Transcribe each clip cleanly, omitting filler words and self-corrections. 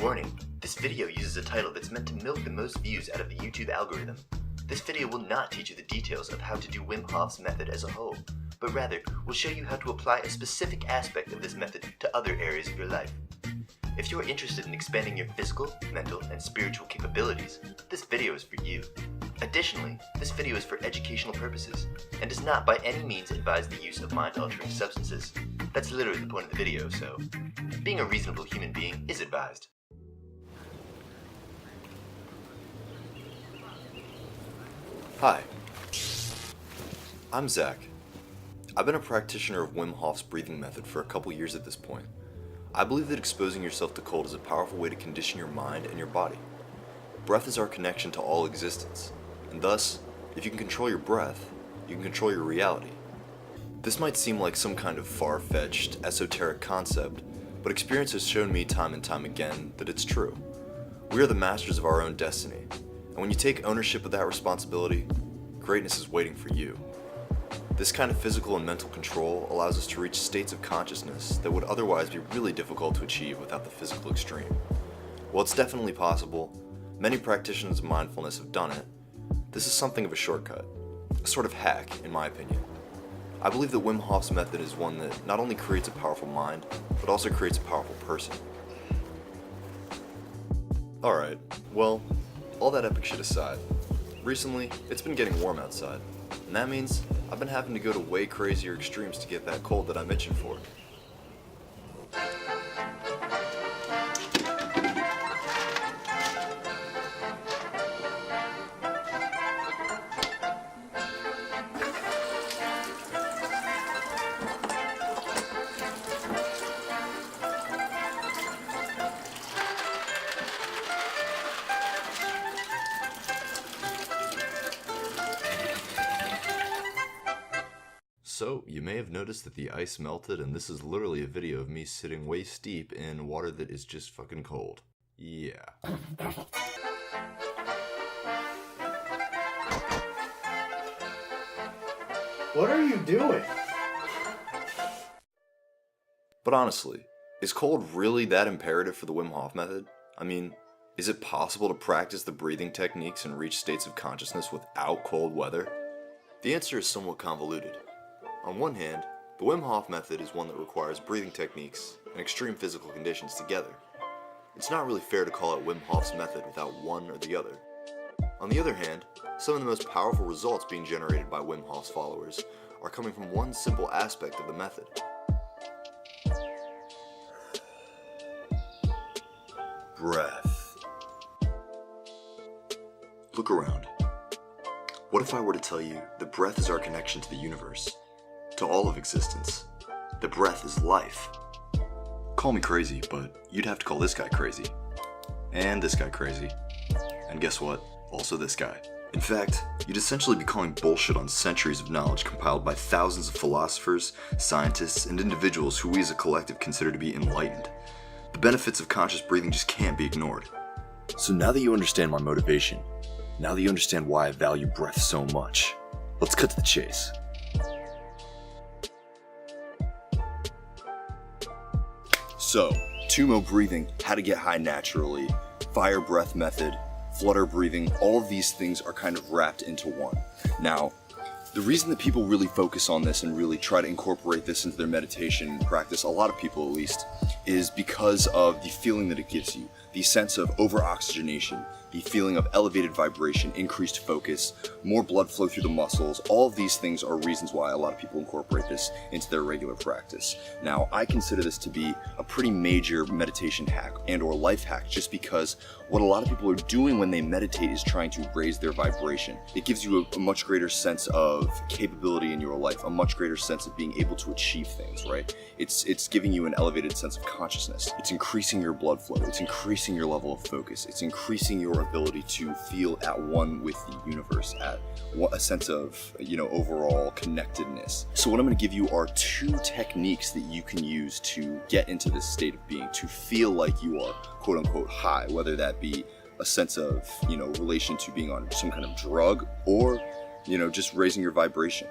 Warning, this video uses a title that's meant to milk the most views out of the YouTube algorithm. This video will not teach you the details of how to do Wim Hof's method as a whole, but rather will show you how to apply a specific aspect of this method to other areas of your life. If you are interested in expanding your physical, mental, and spiritual capabilities, this video is for you. Additionally, this video is for educational purposes, and does not by any means advise the use of mind-altering substances. That's literally the point of the video, so being a reasonable human being is advised. Hi, I'm Zach. I've been a practitioner of Wim Hof's breathing method for a couple years at this point. I believe that exposing yourself to cold is a powerful way to condition your mind and your body. Breath is our connection to all existence, and thus, if you can control your breath, you can control your reality. This might seem like some kind of far-fetched, esoteric concept, but experience has shown me time and time again that it's true. We are the masters of our own destiny, and when you take ownership of that responsibility, greatness is waiting for you. This kind of physical and mental control allows us to reach states of consciousness that would otherwise be really difficult to achieve without the physical extreme. While it's definitely possible, many practitioners of mindfulness have done it, this is something of a shortcut, a sort of hack, in my opinion. I believe that Wim Hof's method is one that not only creates a powerful mind, but also creates a powerful person. Alright, well, all that epic shit aside, recently, it's been getting warm outside, and that means I've been having to go to way crazier extremes to get that cold that I'm itching for. So, you may have noticed that the ice melted, and this is literally a video of me sitting waist deep in water that is just fucking cold. Yeah. What are you doing? But honestly, is cold really that imperative for the Wim Hof method? I mean, is it possible to practice the breathing techniques and reach states of consciousness without cold weather? The answer is somewhat convoluted. On one hand, the Wim Hof method is one that requires breathing techniques and extreme physical conditions together. It's not really fair to call it Wim Hof's method without one or the other. On the other hand, some of the most powerful results being generated by Wim Hof's followers are coming from one simple aspect of the method. Breath. Look around. What if I were to tell you that breath is our connection to the universe? To all of existence. The breath is life. Call me crazy, but you'd have to call this guy crazy. And this guy crazy. And guess what? Also this guy. In fact, you'd essentially be calling bullshit on centuries of knowledge compiled by thousands of philosophers, scientists, and individuals who we as a collective consider to be enlightened. The benefits of conscious breathing just can't be ignored. So now that you understand my motivation, now that you understand why I value breath so much, let's cut to the chase. So, tumo breathing, how to get high naturally, fire breath method, flutter breathing, all of these things are kind of wrapped into one. Now, the reason that people really focus on this and really try to incorporate this into their meditation practice, a lot of people at least, is because of the feeling that it gives you, the sense of over-oxygenation, the feeling of elevated vibration, increased focus, more blood flow through the muscles. All of these things are reasons why a lot of people incorporate this into their regular practice. Now, I consider this to be a pretty major meditation hack and or life hack, just because what a lot of people are doing when they meditate is trying to raise their vibration. It gives you a much greater sense of capability in your life, a much greater sense of being able to achieve things, right? It's giving you an elevated sense of consciousness. It's increasing your blood flow. It's increasing your level of focus. It's increasing your ability to feel at one with the universe, at a sense of, overall connectedness. So what I'm going to give you are two techniques that you can use to get into this state of being, to feel like you are quote unquote high, whether that be a sense of, relation to being on some kind of drug or, just raising your vibration.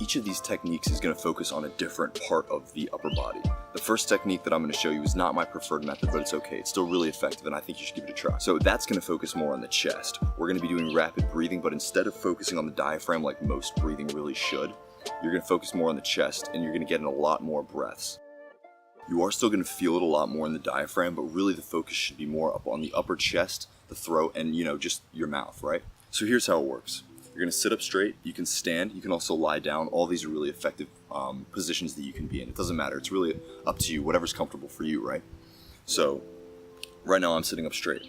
each of these techniques is going to focus on a different part of the upper body. The first technique that I'm going to show you is not my preferred method, but it's okay. It's still really effective, and I think you should give it a try. So that's going to focus more on the chest. We're going to be doing rapid breathing, but instead of focusing on the diaphragm like most breathing really should, you're going to focus more on the chest, and you're going to get in a lot more breaths. You are still going to feel it a lot more in the diaphragm, but really the focus should be more up on the upper chest, the throat, and just your mouth, right? So here's how it works. You're going to sit up straight, you can stand, you can also lie down. All these are really effective positions that you can be in. It doesn't matter, it's really up to you, whatever's comfortable for you, right? So, right now I'm sitting up straight.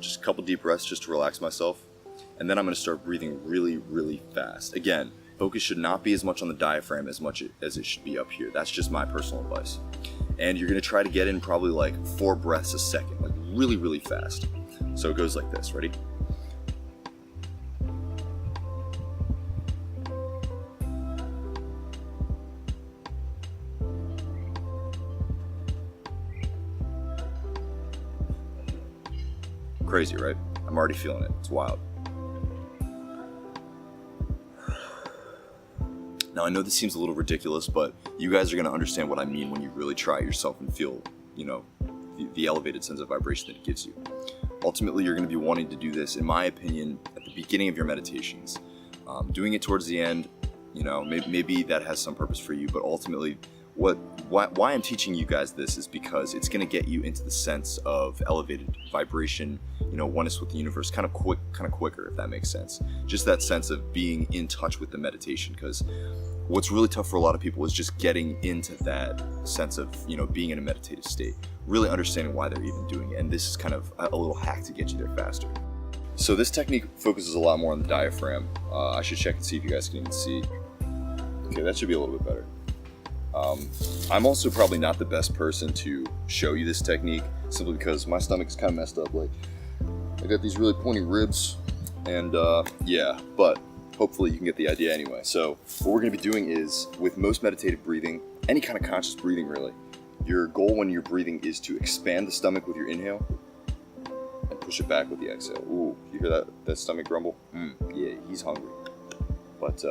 Just a couple deep breaths just to relax myself. And then I'm going to start breathing really, really fast. Again, focus should not be as much on the diaphragm as much as it should be up here. That's just my personal advice. And you're going to try to get in probably like 4 breaths a second, like really, really fast. So it goes like this, ready? Crazy, right? I'm already feeling it, it's wild. Now I know this seems a little ridiculous, but you guys are going to understand what I mean when you really try it yourself and feel, the elevated sense of vibration that it gives you. Ultimately, you're going to be wanting to do this, in my opinion, at the beginning of your meditations. Doing it towards the end, maybe that has some purpose for you, but ultimately, why I'm teaching you guys this is because it's going to get you into the sense of elevated vibration, oneness with the universe, kind of quicker, if that makes sense. Just that sense of being in touch with the meditation, because what's really tough for a lot of people is just getting into that sense of, being in a meditative state, really understanding why they're even doing it. And this is kind of a little hack to get you there faster. So this technique focuses a lot more on the diaphragm. I should check and see if you guys can even see. Okay, that should be a little bit better. I'm also probably not the best person to show you this technique, simply because my stomach is kind of messed up. Like, I got these really pointy ribs, and yeah, but hopefully you can get the idea anyway. So what we're going to be doing is, with most meditative breathing, any kind of conscious breathing really, your goal when you're breathing is to expand the stomach with your inhale and push it back with the exhale. Ooh, you hear that stomach grumble? Yeah, he's hungry. But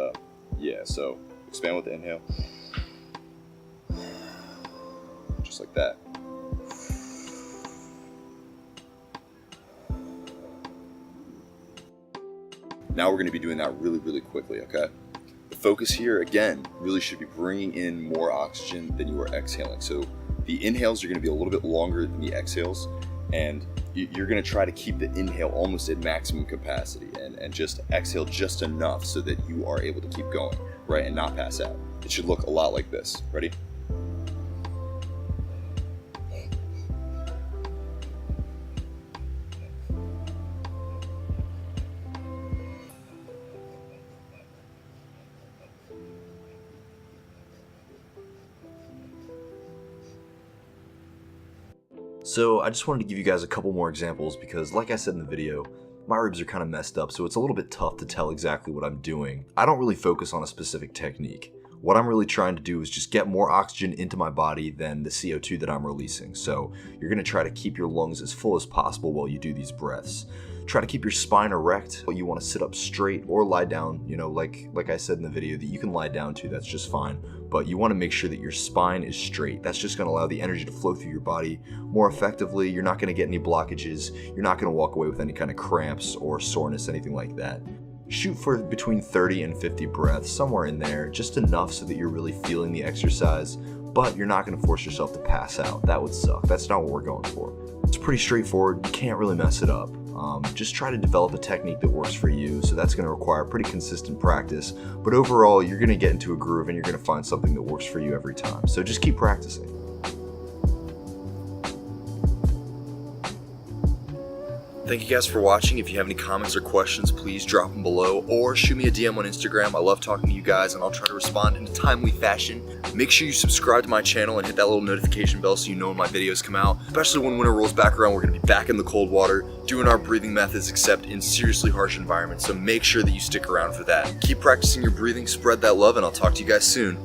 yeah, so expand with the inhale. Just like that. Now we're going to be doing that really, really quickly, okay? The focus here, again, really should be bringing in more oxygen than you are exhaling. So the inhales are going to be a little bit longer than the exhales, and you're going to try to keep the inhale almost at maximum capacity and just exhale just enough so that you are able to keep going, right, and not pass out. It should look a lot like this. Ready? So I just wanted to give you guys a couple more examples because, like I said in the video, my ribs are kind of messed up, so it's a little bit tough to tell exactly what I'm doing. I don't really focus on a specific technique. What I'm really trying to do is just get more oxygen into my body than the CO2 that I'm releasing. So you're going to try to keep your lungs as full as possible while you do these breaths. Try to keep your spine erect. You want to sit up straight or lie down, like I said in the video, that you can lie down to, that's just fine. But you want to make sure that your spine is straight. That's just going to allow the energy to flow through your body more effectively. You're not going to get any blockages. You're not going to walk away with any kind of cramps or soreness, anything like that. Shoot for between 30 and 50 breaths, somewhere in there, just enough so that you're really feeling the exercise, but you're not going to force yourself to pass out. That would suck. That's not what we're going for. It's pretty straightforward. You can't really mess it up. Just try to develop a technique that works for you. So that's going to require pretty consistent practice, but overall you're going to get into a groove and you're going to find something that works for you every time. So just keep practicing. Thank you guys for watching. If you have any comments or questions, please drop them below or shoot me a DM on Instagram. I love talking to you guys and I'll try to respond in a timely fashion. Make sure you subscribe to my channel and hit that little notification bell so you know when my videos come out. Especially when winter rolls back around, we're going to be back in the cold water doing our breathing methods, except in seriously harsh environments. So make sure that you stick around for that. Keep practicing your breathing, spread that love, and I'll talk to you guys soon.